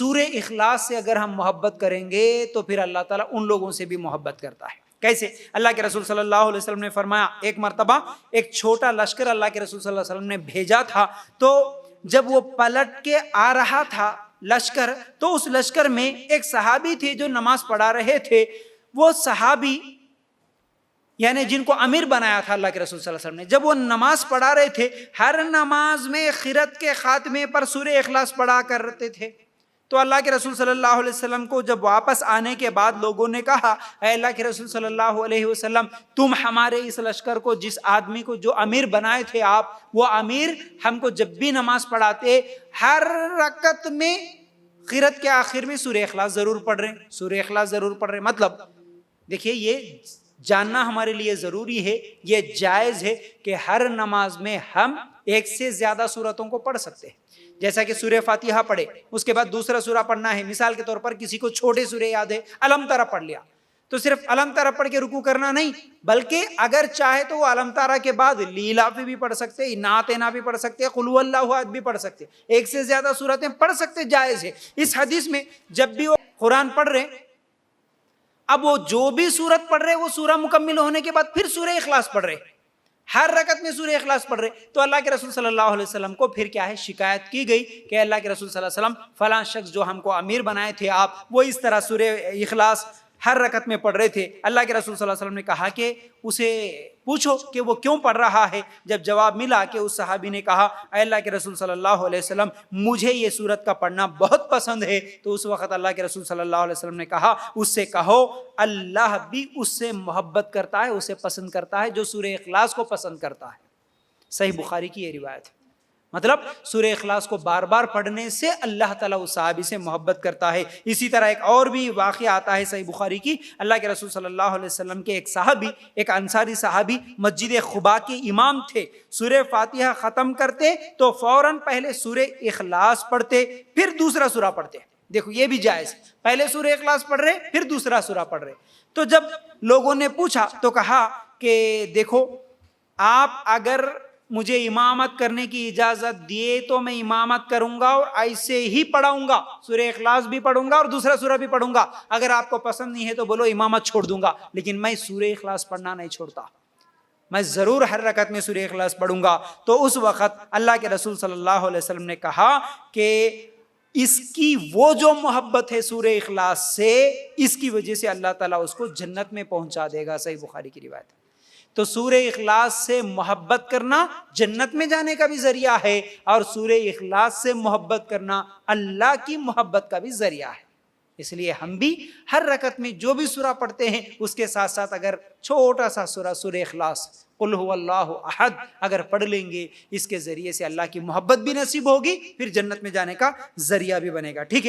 سورہ اخلاص سے اگر ہم محبت کریں گے تو پھر اللہ تعالیٰ ان لوگوں سے بھی محبت کرتا ہے۔ کیسے؟ اللہ کے رسول صلی اللہ علیہ وسلم نے فرمایا، ایک مرتبہ ایک چھوٹا لشکر اللہ کے رسول صلی اللہ علیہ وسلم نے بھیجا تھا، تو جب وہ پلٹ کے آ رہا تھا لشکر، تو اس لشکر میں ایک صحابی تھے جو نماز پڑھا رہے تھے۔ وہ صحابی یعنی جن کو امیر بنایا تھا اللہ کے رسول صلی اللہ علیہ وسلم نے، جب وہ نماز پڑھا رہے تھے، ہر نماز میں خیرات کے خاتمے پر سورہ اخلاص پڑھا کرتے تھے۔ تو اللہ کے رسول صلی اللہ علیہ وسلم کو جب واپس آنے کے بعد لوگوں نے کہا، اے اللہ کے رسول صلی اللہ علیہ وسلم، تم ہمارے اس لشکر کو، جس آدمی کو جو امیر بنائے تھے آپ، وہ امیر ہم کو جب بھی نماز پڑھاتے ہر رکعت میں خیرات کے آخر میں سورہ اخلاص ضرور پڑھ رہے، سورہ اخلاص ضرور پڑھ رہے۔ مطلب دیکھیے، یہ جاننا ہمارے لیے ضروری ہے، یہ جائز ہے کہ ہر نماز میں ہم ایک سے زیادہ سورتوں کو پڑھ سکتے ہیں۔ جیسا کہ سورہ فاتحہ پڑھے، اس کے بعد دوسرا سورہ پڑھنا ہے، مثال کے طور پر کسی کو چھوٹے سورہ یاد ہے، الم ترى پڑھ لیا، تو صرف الم ترى پڑھ کے رکوع کرنا نہیں، بلکہ اگر چاہے تو وہ الم ترى کے بعد لیلاف بھی پڑھ سکتے، نعتنا بھی پڑھ سکتے، قل هو اللہ احد بھی پڑھ سکتے، ایک سے زیادہ سورتیں پڑھ سکتے، جائز ہے۔ اس حدیث میں جب بھی وہ قرآن پڑھ رہے، اب وہ جو بھی سورت پڑھ رہے، وہ سورہ مکمل ہونے کے بعد پھر سورہ اخلاص پڑھ رہے، ہر رکعت میں سورہ اخلاص پڑھ رہے، تو اللہ کے رسول صلی اللہ علیہ وسلم کو پھر کیا ہے، شکایت کی گئی کہ اللہ کے رسول صلی اللہ علیہ وسلم، فلاں شخص جو ہم کو امیر بنائے تھے آپ، وہ اس طرح سورہ اخلاص ہر رکعت میں پڑھ رہے تھے۔ اللہ کے رسول صلی اللہ علیہ وسلم نے کہا کہ اسے پوچھو کہ وہ کیوں پڑھ رہا ہے۔ جب جواب ملا کہ اس صحابی نے کہا، اے اللہ کے رسول صلی اللہ علیہ وسلم، مجھے یہ سورت کا پڑھنا بہت پسند ہے، تو اس وقت اللہ کے رسول صلی اللہ علیہ وسلم نے کہا، اس سے کہو اللہ بھی اس سے محبت کرتا ہے، اسے پسند کرتا ہے جو سورہ اخلاص کو پسند کرتا ہے۔ صحیح بخاری کی یہ روایت ہے۔ مطلب سورہ اخلاص کو بار بار پڑھنے سے اللہ تعالیٰ اس صحابی سے محبت کرتا ہے۔ اسی طرح ایک اور بھی واقعہ آتا ہے صحیح بخاری کی، اللہ کے رسول صلی اللہ علیہ وسلم کے ایک صحابی، ایک انصاری صحابی مسجد قباء کے امام تھے، سورہ فاتحہ ختم کرتے تو فوراً پہلے سورہ اخلاص پڑھتے، پھر دوسرا سورہ پڑھتے۔ دیکھو یہ بھی جائز، پہلے سورہ اخلاص پڑھ رہے پھر دوسرا سورہ پڑھ رہے۔ تو جب لوگوں نے پوچھا تو کہا کہ دیکھو، آپ اگر مجھے امامت کرنے کی اجازت دیے تو میں امامت کروں گا اور ایسے ہی پڑھاؤں گا، سورہ اخلاص بھی پڑھوں گا اور دوسرا سورہ بھی پڑھوں گا۔ اگر آپ کو پسند نہیں ہے تو بولو امامت چھوڑ دوں گا، لیکن میں سورہ اخلاص پڑھنا نہیں چھوڑتا، میں ضرور ہر رکعت میں سورہ اخلاص پڑھوں گا۔ تو اس وقت اللہ کے رسول صلی اللہ علیہ وسلم نے کہا کہ اس کی وہ جو محبت ہے سورہ اخلاص سے، اس کی وجہ سے اللہ تعالیٰ اس کو جنت میں پہنچا دے گا۔ صحیح بخاری کی روایت ہے۔ تو سورہ اخلاص سے محبت کرنا جنت میں جانے کا بھی ذریعہ ہے، اور سورہ اخلاص سے محبت کرنا اللہ کی محبت کا بھی ذریعہ ہے۔ اس لیے ہم بھی ہر رکعت میں جو بھی سورہ پڑھتے ہیں، اس کے ساتھ ساتھ اگر چھوٹا سا سورہ اخلاص، قل هو اللہ احد، اگر پڑھ لیں گے، اس کے ذریعے سے اللہ کی محبت بھی نصیب ہوگی، پھر جنت میں جانے کا ذریعہ بھی بنے گا۔ ٹھیک ہے۔